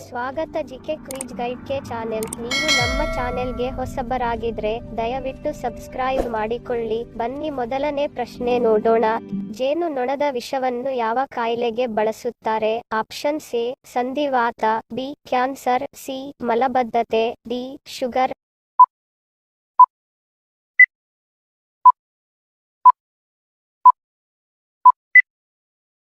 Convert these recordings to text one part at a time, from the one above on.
ಸ್ವಾಗತ GK quiz guide ಕೆ channel. ನೀವು ನಮ್ಮ ಚಾನೆಲ್ಗೆ ಹೊಸಬರಾಗಿದ್ರೆ ದಯವಿಟ್ಟು ಸಬ್ಸ್ಕ್ರೈಬ್ ಮಾಡಿಕೊಳ್ಳಿ. ಬನ್ನಿ ಮೊದಲನೇ ಪ್ರಶ್ನೆ ನೋಡೋಣ. ಜೇನು ನೊಣದ ವಿಷವನ್ನು ಯಾವ ಕಾಯಿಲೆಗೆ ಬಳಸುತ್ತಾರೆ? ಆಪ್ಷನ್ ಎ ಸಂಧಿವಾತ, ಬಿ ಕ್ಯಾನ್ಸರ್, ಸಿ ಮಲಬದ್ಧತೆ, ಡಿ ಶುಗರ್.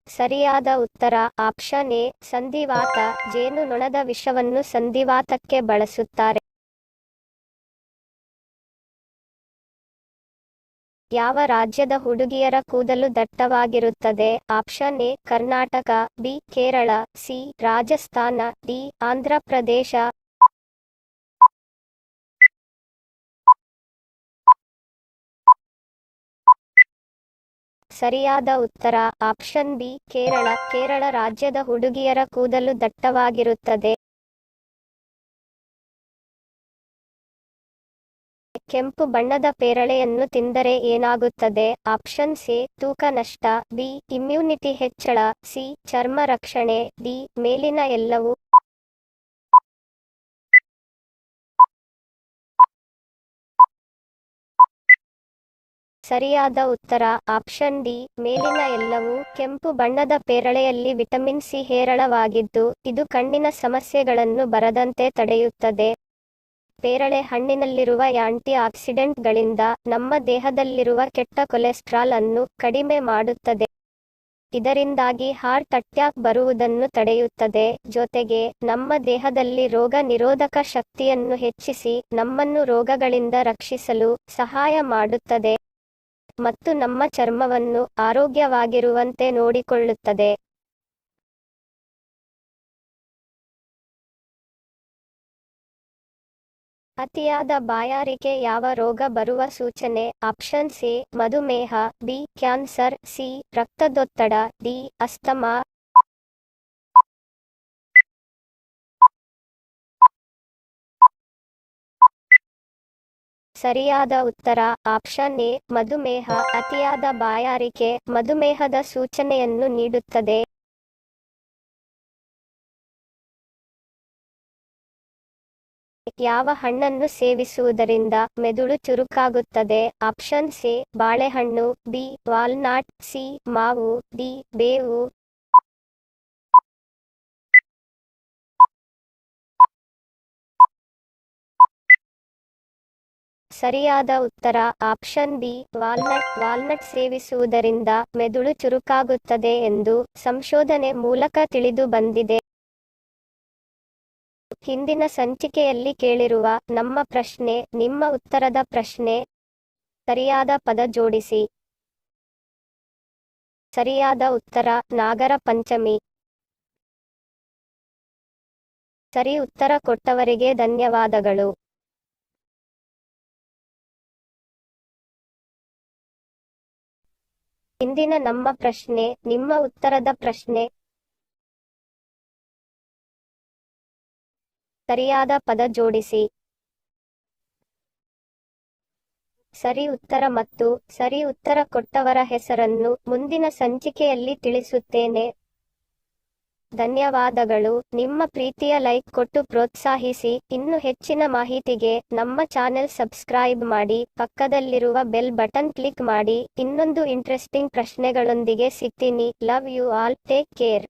ಸರಿಯಾದ ಉತ್ತರ ಆಪ್ಷನ್ ಎ ಸಂಧಿವಾತ. ಜೇನು ನೊಣದ ವಿಷವನ್ನು ಸಂಧಿವಾತಕ್ಕೆ ಬಳಸುತ್ತಾರೆ. ಯಾವ ರಾಜ್ಯದ ಹುಡುಗಿಯರ ಕೂದಲು ದಟ್ಟವಾಗಿರುತ್ತದೆ? Option A Karnataka, B Kerala, C Rajasthan, D Andhra Pradesh. ಸರಿಯಾದ ಉತ್ತರ ಆಪ್ಷನ್ ಬಿ ಕೇರಳ. ಕೇರಳ ರಾಜ್ಯದ ಹುಡುಗಿಯರ ಕೂದಲು ದಟ್ಟವಾಗಿರುತ್ತದೆ. ಕೆಂಪು ಬಣ್ಣದ ಪೇರಳೆಯನ್ನು ತಿಂದರೆ ಏನಾಗುತ್ತದೆ? ಆಪ್ಷನ್ ಎ ತೂಕ ನಷ್ಟ, ಬಿ ಇಮ್ಯುನಿಟಿ ಹೆಚ್ಚಳ, ಸಿ ಚರ್ಮ ರಕ್ಷಣೆ, ಡಿ ಮೇಲಿನ ಎಲ್ಲವೂ. ಸರಿಯಾದ ಉತ್ತರ ಆಪ್ಷನ್ ಡಿ ಮೇಲಿನ ಎಲ್ಲವೂ. ಕೆಂಪು ಬಣ್ಣದ ಪೇರಳೆಯಲ್ಲಿ ವಿಟಮಿನ್ ಸಿ ಹೇರಳವಾಗಿದ್ದು ಇದು ಕಣ್ಣಿನ ಸಮಸ್ಯೆಗಳನ್ನು ಬರದಂತೆ ತಡೆಯುತ್ತದೆ. ಪೇರಳೆ ಹಣ್ಣಿನಲ್ಲಿರುವ ಆಂಟಿ ಆಕ್ಸಿಡೆಂಟ್ಗಳಿಂದ ನಮ್ಮ ದೇಹದಲ್ಲಿರುವ ಕೆಟ್ಟ ಕೊಲೆಸ್ಟ್ರಾಲ್ ಅನ್ನು ಕಡಿಮೆ ಮಾಡುತ್ತದೆ. ಇದರಿಂದಾಗಿ ಹಾರ್ಟ್ ಅಟ್ಯಾಕ್ ಬರುವುದನ್ನು ತಡೆಯುತ್ತದೆ. ಜೊತೆಗೆ ನಮ್ಮ ದೇಹದಲ್ಲಿ ರೋಗ ನಿರೋಧಕ ಶಕ್ತಿಯನ್ನು ಹೆಚ್ಚಿಸಿ ನಮ್ಮನ್ನು ರೋಗಗಳಿಂದ ರಕ್ಷಿಸಲು ಸಹಾಯ ಮಾಡುತ್ತದೆ ಮತ್ತು ನಮ್ಮ ಚರ್ಮವನ್ನು ಆರೋಗ್ಯವಾಗಿರುವಂತೆ ನೋಡಿಕೊಳ್ಳುತ್ತದೆ. ಅತಿಯಾದ ಬಾಯಾರಿಕೆ ಯಾವ ರೋಗ ಬರುವ ಸೂಚನೆ? ಆಪ್ಷನ್ ಎ ಮಧುಮೇಹ, ಬಿ ಕ್ಯಾನ್ಸರ್, ಸಿ ರಕ್ತದೊತ್ತಡ, ಡಿ ಅಸ್ತಮಾ. ಸರಿಯಾದ ಉತ್ತರ ಆಪ್ಷನ್ ಎ ಮಧುಮೇಹ. ಅತಿಯಾದ ಬಾಯಾರಿಕೆ ಮಧುಮೇಹದ ಸೂಚನೆಯನ್ನು ನೀಡುತ್ತದೆ. ಯಾವ ಹಣ್ಣನ್ನು ಸೇವಿಸುವುದರಿಂದ ಮೆದುಳು ಚುರುಕಾಗುತ್ತದೆ? ಆಪ್ಷನ್ ಎ ಬಾಳೆಹಣ್ಣು, ಬಿ ವಾಲ್ನಟ್, ಸಿ ಮಾವು, ಡಿ ಬೇವು. ಸರಿಯಾದ ಉತ್ತರ ಆಪ್ಷನ್ ಬಿ ವಾಲ್ನಟ್. ವಾಲ್ನಟ್ ಸೇವಿಸುವುದರಿಂದ ಮೆದುಳು ಚುರುಕಾಗುತ್ತದೆ ಎಂದು ಸಂಶೋಧನೆ ಮೂಲಕ ತಿಳಿದು ಬಂದಿದೆ. ಹಿಂದಿನ ಸಂಚಿಕೆಯಲ್ಲಿ ಕೇಳಿರುವ ನಮ್ಮ ಪ್ರಶ್ನೆ ನಿಮ್ಮ ಉತ್ತರದ ಪ್ರಶ್ನೆ. ಸರಿಯಾದ ಪದ ಜೋಡಿಸಿ. ಸರಿಯಾದ ಉತ್ತರ ನಾಗರ ಪಂಚಮಿ. ಸರಿ ಉತ್ತರ ಕೊಟ್ಟವರಿಗೆ ಧನ್ಯವಾದಗಳು. ಇಂದಿನ ನಮ್ಮ ಪ್ರಶ್ನೆ ನಿಮ್ಮ ಉತ್ತರದ ಪ್ರಶ್ನೆ. ಸರಿಯಾದ ಪದ ಜೋಡಿಸಿ. ಸರಿ ಉತ್ತರ ಮತ್ತು ಸರಿ ಉತ್ತರ ಕೊಟ್ಟವರ ಹೆಸರನ್ನು ಮುಂದಿನ ಸಂಚಿಕೆಯಲ್ಲಿ ತಿಳಿಸುತ್ತೇನೆ. ಧನ್ಯವಾದಗಳು. ನಿಮ್ಮ ಪ್ರೀತಿಯ ಲೈಕ್ ಕೊಟ್ಟು ಪ್ರೋತ್ಸಾಹಿಸಿ. ಇನ್ನು ಹೆಚ್ಚಿನ ಮಾಹಿತಿಗೆ ನಮ್ಮ ಚಾನೆಲ್ ಸಬ್ಸ್ಕ್ರೈಬ್ ಮಾಡಿ, ಪಕ್ಕದಲ್ಲಿರುವ ಬೆಲ್ ಬಟನ್ ಕ್ಲಿಕ್ ಮಾಡಿ. ಇನ್ನೊಂದು ಇಂಟ್ರೆಸ್ಟಿಂಗ್ ಪ್ರಶ್ನೆಗಳೊಂದಿಗೆ ಸಿಗ್ತೀನಿ. Love you all. Take care.